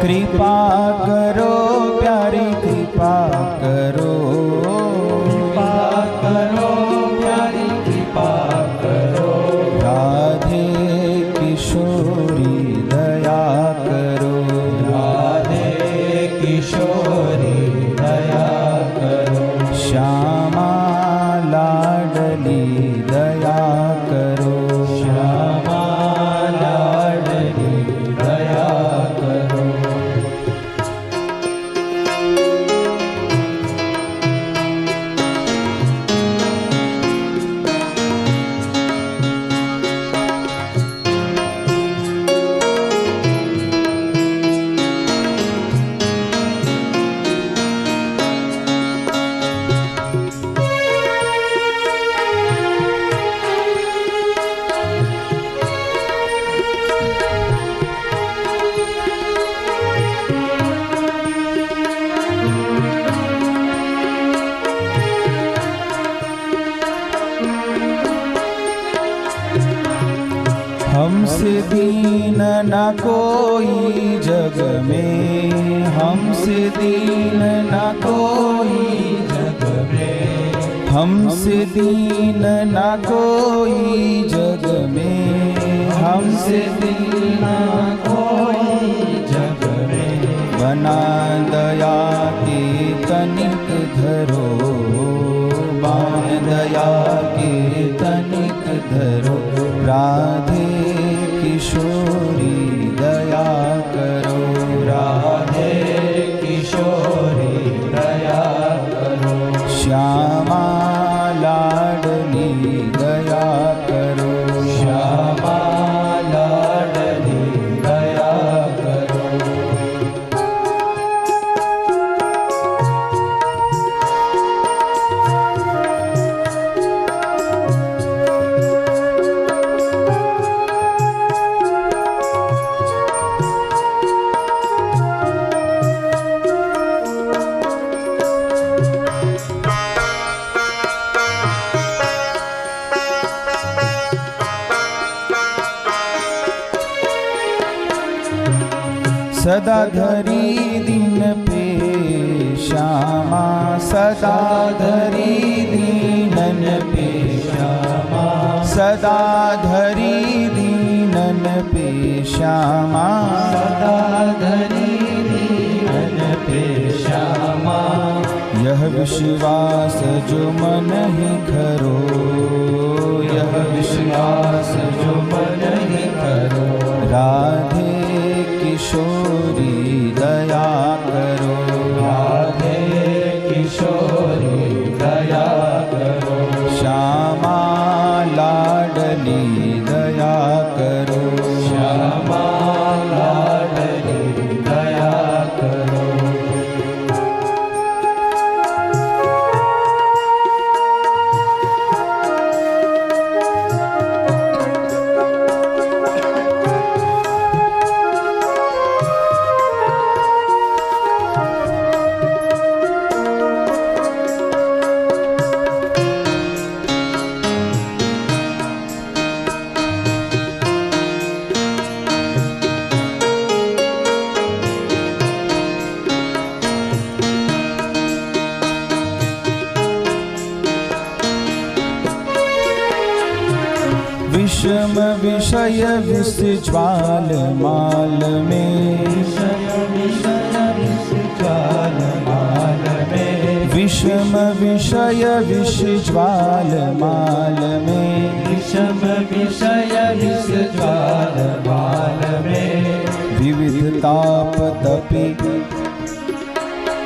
कृपा करो प्यारी कृपा करो, कृपा करो प्यारी कृपा करो। राधे किशोरी दया करो, राधे किशोरी दया करो। श्यामा लाडली दया करो, श्यामा लाडली दया करो। हमसे दीन न कोई जग में, हमसे दीन न कोई जग में, हमसे दीन न कोई जग में, हमसे दीन कोई जग में। बना दया के तनिक धरो, बान दया के तनिक धरो, राधे किशोरी दया करो, राधे किशोरी दया करो। श्यामा लाडली दया करो, श्यामा लाडली दया करो। सदा धरी दिन पे श्यामा, सदा धरी दीनन पे श्यामा, सदा धरी दीनन पे श्यामा, सदा धरी दीनन पे श्यामा। यह विश्वास जो मन ही करो, यह विश्वास जो मन ही करो, राधे किशोरी दया करो, राधे किशोरी दया करो। श्यामा लाडली दया करो, श्यामा लाडली दया करो। विषम विषय विष ज्वाल माल में, विषय विषय विष ज्वाल माल में, विषम विषय विष ज्वाल माल में, विषम विषय विष ज्वाल माल में। विविध ताप तपी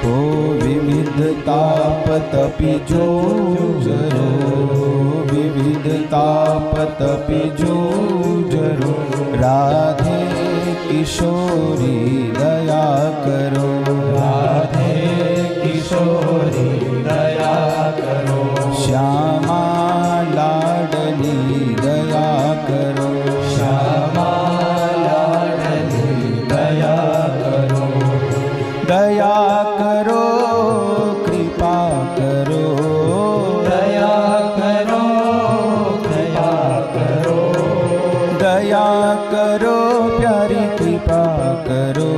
ओ विविध ताप तपी जो जरो, विविध ताप तपी जो जरो, राधे किशोरी दया करो, राधे किशोरी दया करो। श्यामा लाडली दया करो, श्यामा लाडली दया करो। दया करो कृपा करो, दया करो दया करो। दया करो प्यारी कृपा करो,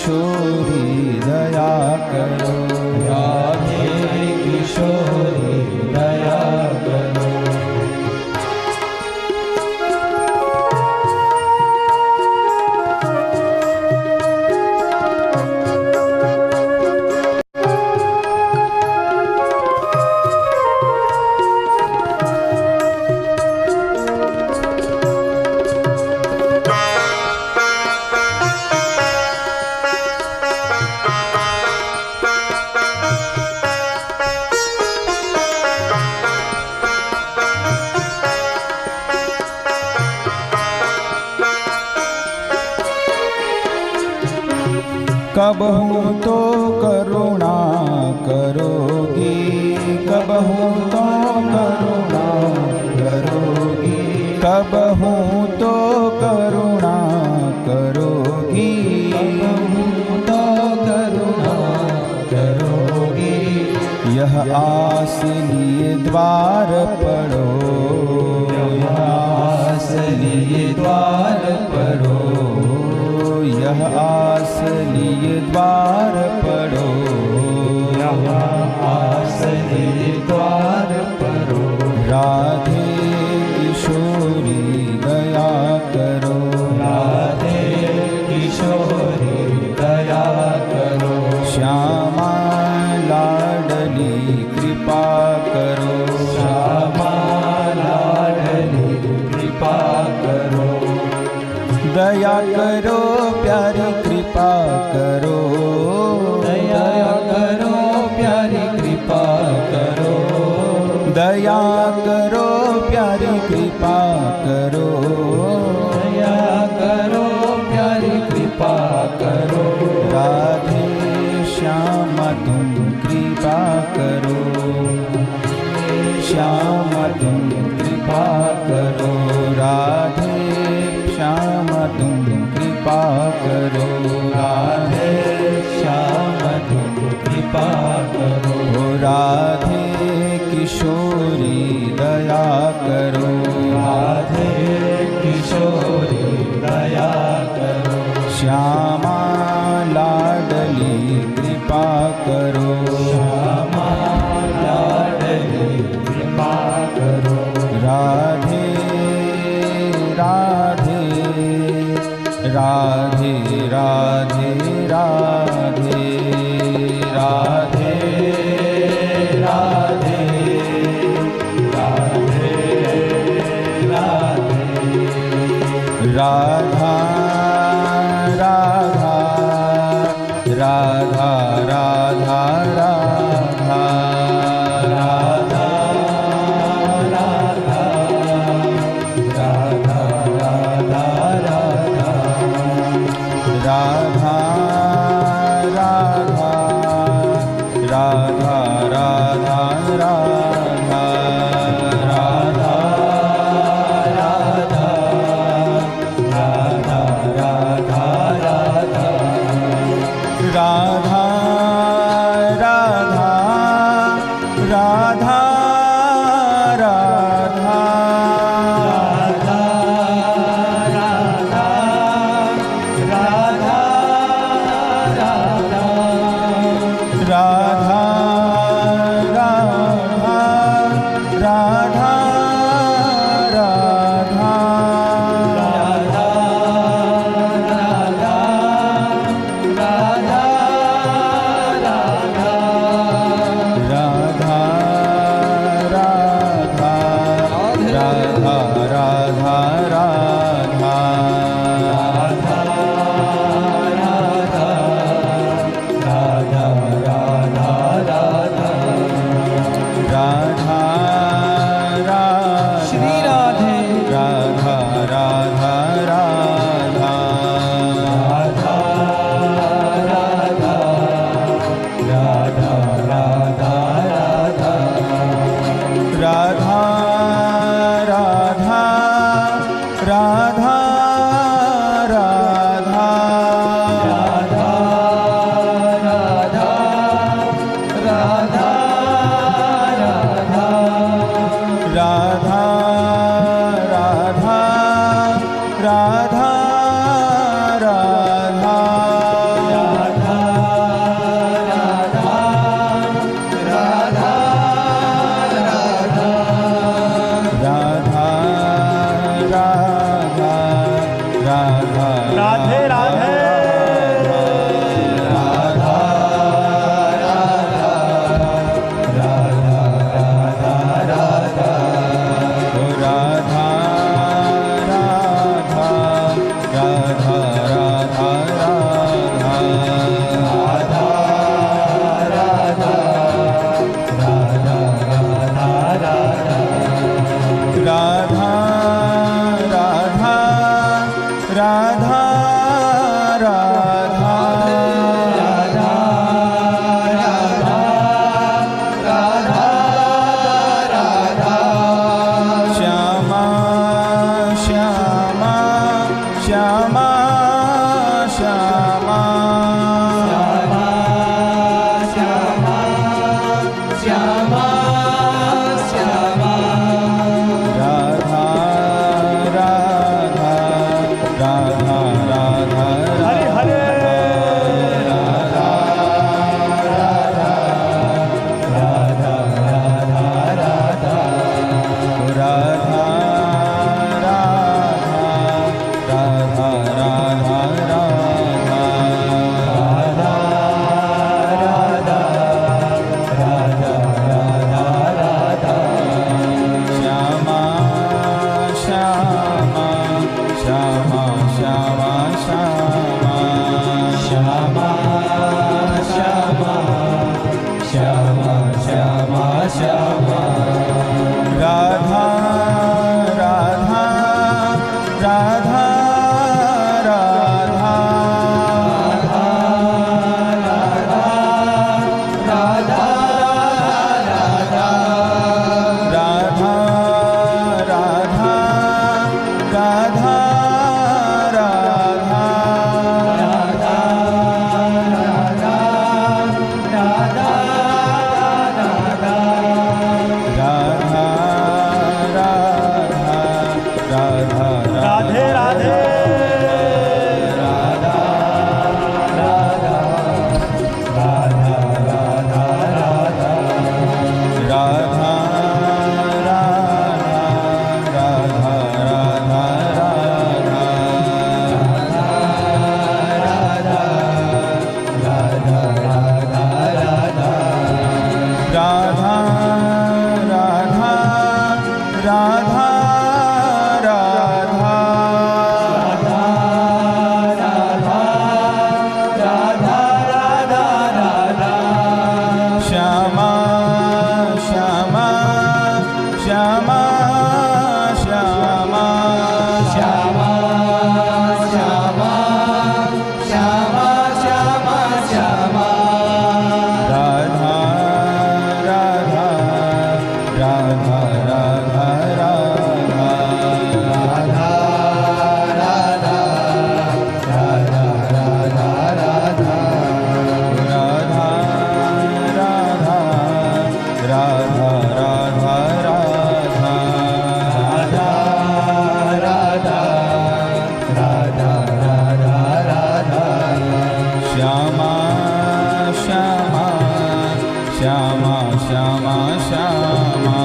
કિશોરી દયા કરો. રાધે કિશોરી દયા કરો. कबहू तो करुणा करोगी, कबहू तो करुणा करोगी, कबहू तो करुणा करोगी, कबहू तो करुणा करोगी. यह आस लिए द्वार पड़ो, यह आस लिए द्वार पड़ो, यह आस लिए द्वार पड़ो, यह आस लिए द्वार पड़ो. राधे किशोरी दया करो. राधे किशोरी दया करो. श्यामा लाडली कृपा करो. श्यामा लाडली कृपा करो. दया करो प्यारी कृपा करो. दया करो प्यारी कृपा करो. दया करो प्यारी कृपा करो. दया करो प्यारी कृपा करो. राधे श्यामा तुम कृपा करो. श्यामा तुम कृपा करो. राधे श्यामा तुम कृपा करो. राधे श्याम तुम कृपा करो. राधे किशोरी दया करो. राधे किशोरी दया करो. श्यामा लाडली कृपा करो. श्यामा लाडली कृपा करो. राधे राधे राधे राधे राधे राधे राधे राधे राधे. राधा राधा राधा राधा राधा राधा राधा राधा राधा राधा. राधा राधा श्यामा राधा राधा राधा राधा राधा राधा राधा राधा राधा राधे राधे श्यामा श्यामा श्यामा श्यामा श्यामा श्यामा श्यामा श्यामा श्यामा राधा राधा राधा राधा राधा राधा राधा राधा राधा राधा राधा राधा राधा राधा राधा राधा राधा राधा श्यामा श्यामा श्यामा श्यामा श्यामा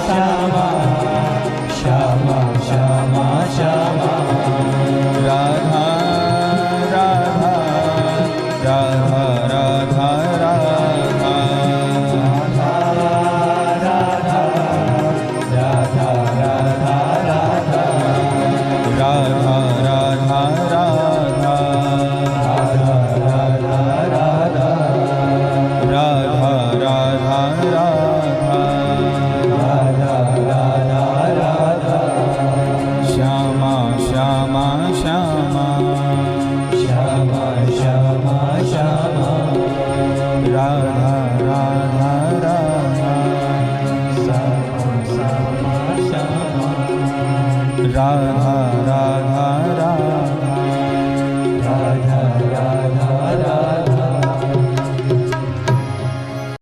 श्यामा श्यामा श्यामा श्यामा श्यामा राधा राधा राधा राधा राधा राधा राधा राधा राधा राधा राधा राधा राधा राधा श्यामा श्यामा श्यामा श्यामा श्यामा श्यामा राधा राधा राधा श्यामा श्यामा राधा